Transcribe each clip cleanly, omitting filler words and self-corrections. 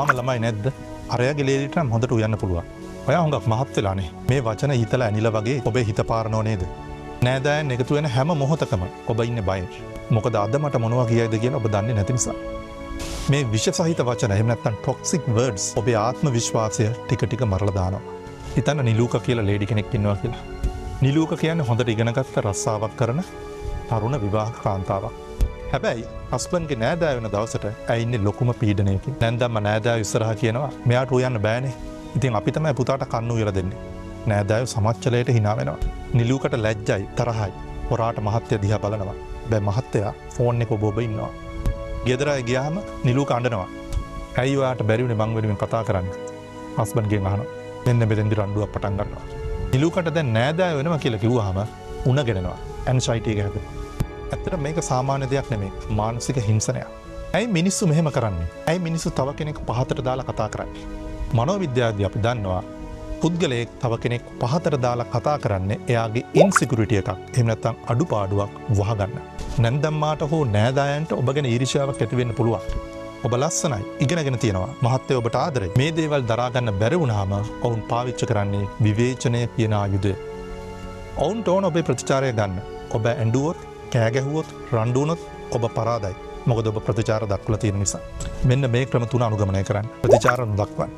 තාම ළමයි නැද්ද? අරයාගේ ලේලියට නම් හොඳට උයන්න පුළුවන්. ඔයා හුඟක් මහත් වෙලානේ. මේ වචන හිතලා ඇනිලා වගේ ඔබේ හිත පාරනෝ නේද? නෑදෑයන් එකතු වෙන හැම මොහොතකම ඔබ ඉන්නේ බයෙන්. මොකද අද මට මොනවා කියයිද කියලා ඔබ දන්නේ නැති නිසා. මේ විෂ සහිත වචන එහෙම නැත්නම් ටොක්සික් වර්ඩ්ස් ඔබේ ආත්ම විශ්වාසය ටික ටික මරලා දානවා. හිතන්න නිලූක කියලා ලේඩි කෙනෙක් ඉන්නවා කියලා. නිලූක කියන්නේ හොඳට ඉගෙනගත්ත රස්සාවක් කරන තරුණ විවාහක කාන්තාවක්. හැබැයි හස්බන්ඩ්ගේ නෑදෑ වෙන දවසට ඇයි ඉන්නේ ලොකුම පීඩනයකින්. නැන්දම්ම නෑදෑයෝ ඉස්සරහා කියනවා මෙයාට උයන්න බෑනේ. ඉතින් අපි තමයි පුතාට කන්න උයලා දෙන්නේ. නෑදෑයෝ සමච්චලයට hina වෙනවා. නිලූකට ලැජ්ජයි තරහයි. හොරාට මහත්තයා දිහා බලනවා. බෑ මහත්තයා ෆෝන් එක ඔබ ඉන්නවා. ගෙදර අය ගියාම නිලූක අඬනවා. ඇයි ඔයාට බැරි වුණේ මං වෙනුවෙන් කතා කරන්න? හස්බන්ඩ්ගෙන් අහනවා. මෙන්න මෙතෙන්දි රණ්ඩුවක් පටන් ගන්නවා. නිලූකට දැන් නෑදෑයෝ වෙනවා කියලා කිව්වහම උණ ගෙනෙනවා. ඇන්සයිටි එක හැදෙනවා. ඇත්තට මේක සාමාන්‍ය දෙයක් නෙමෙයි. මානසික හිංසනයක්. ඇයි මිනිස්සු මෙහෙම කරන්නේ? ඇයි මිනිස්සු තව කෙනෙක් පහතට දාලා කතා කරන්නේ? මනෝවිද්‍යාවේදී අපි දන්නවා පුද්ගලයෙක් තව කෙනෙක් පහතට දාලා කතා කරන්නේ එයාගේ ඉන්සිකියුරිටි එකක්. එහෙම නැත්නම් අඩුපාඩුවක් වහගන්න. නැන්දම්මාට හෝ නෑදෑයන්ට ඔබ ගැන ඊර්ෂ්‍යාවක් ඇති වෙන්න පුළුවන්. ඔබ ලස්සනයි, ඉගෙනගෙන තියෙනවා. මහත්තයෝ ඔබට ආදරේ. මේ දේවල් දරා ගන්න බැරි වුණාම ඔවුන් පාවිච්චි කරන්නේ විවේචනය කියන ආයුධය. ඔවුන්ට ඕන ඔබේ ප්‍රතිචාරය ගන්න. ඔබ ඇඬුවොත්, කෑ ගැහුවොත්, රණ්ඩු වුණොත් ඔබ පරාදයි. මොකද ඔබ ප්‍රතිචාර දක්වලා තියෙන නිසා. මෙන්න මේ ක්‍රම තුන අනුගමනය කරන්න. ප්‍රතිචාර නොදක්වන්න.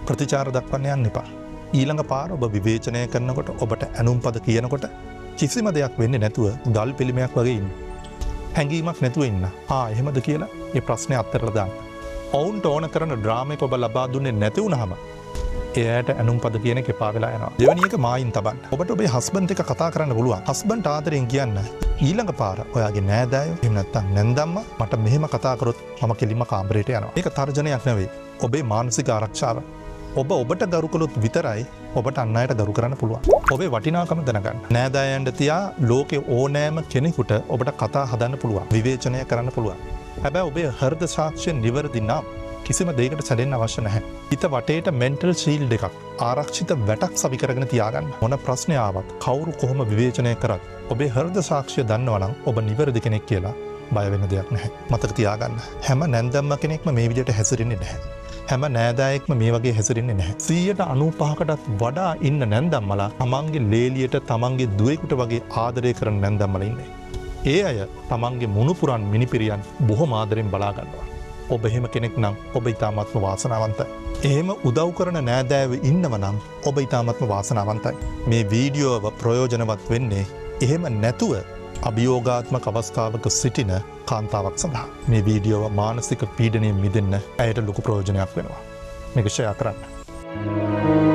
ප්‍රතිචාර දක්වන්න යන්න එපා. ඊළඟ පාර ඔබ විවේචනය කරනකොට ඔබට ඇනුම් පද කියනකොට කිසිම දෙයක් වෙන්නේ නැතුව ගල් පිළිමයක් වගේ ඉන්න. හැඟීමක් නැතුව ඉන්න. එහෙමද කියලා මේ ප්‍රශ්නේ අත්හැරලා දාන්න. ඔවුන්ට ඕන කරන ඩ්‍රාමා එක ඔබ ලබා දුන්නේ නැති වුනහම එයාට ඇනුම් පද කියන එක එපා වෙලා යනවා. දෙවෙනි එක මායින් තබන්න. ඔබට ඔබේ හස්බන්ඩ් එක්ක කතා කරන්න පුළුවන්. හස්බන්ඩ් ආදරෙන් කියන්න ඊළඟ පාර ඔයාගේ නෑදෑයෝ එහෙම නැත්නම් නැන්දම්මා මට මෙහෙම කතා කරොත් මම කෙලින්ම කාමරේට යනවා. මේක තර්ජනයක් නෙවෙයි. ඔබේ මානසික ආරක්ෂාව. ඔබ ඔබට ගරු කළොත් විතරයි ඔබට අන් අයට ගරු කරන්න පුළුවන්. ඔබේ වටිනාකම දැනගන්න. නෑදෑයන්ට තියා ලෝකේ ඕනෑම කෙනෙකුට ඔබට කතා හදන්න පුළුවන්. විවේචනය කරන්න පුළුවන්. හැබැයි ඔබේ හෘද සාක්ෂිය නිවැරදි නම් කිසිම දෙයකට සැලෙන්න අවශ්‍ය නැහැ. හිත වටේට මෙන්ටල් ෂීල්ඩ් එකක් ආරක්ෂිත වැටක් සවි කරගෙන තියාගන්න. මොන ප්‍රශ්නය ආවත් කවුරු කොහොම විවේචනය කරත් ඔබේ හෘද සාක්ෂිය දන්නවා නම් ඔබ නිවැරදි කෙනෙක් කියලා බය වෙන්න දෙයක් නැහැ. මතක තියාගන්න. හැම නැන්දම්ම කෙනෙක්ම මේ විදිහට හැසිරෙන්නේ නැහැ. හැම නෑදෑයෙක්ම මේ වගේ හැසිරෙන්නේ නැහැ. 95%කටත් වඩා ඉන්න නැන්දම්මලා තමන්ගේ ලේලියට තමන්ගේ දුවෙකුට වගේ ආදරය කරන නැන්දම්මලා ඉන්නේ. ඒ අය තමන්ගේ මුණුපුරන් මිනිපිරියන් බොහොම ආදරෙන් බලා ගන්නවා. ඔබ එහෙම කෙනෙක් නම් ඔබ ඉතාමත්ම වාසනාවන්තයි. එහෙම උදව් කරන නෑදෑයෝ ඉන්නව නම් ඔබ ඉතාමත්ම වාසනාවන්තයි. මේ වීඩියෝව ප්‍රයෝජනවත් වෙන්නේ එහෙම නැතුව අභියෝගාත්මක අවස්ථාවක සිටින කාන්තාවක් සඳහා. මේ වීඩියෝව මානසික පීඩනයෙන් මිදෙන්න ඇයට ලොකු ප්‍රයෝජනයක් වෙනවා. මේක ෂෙයා කරන්න.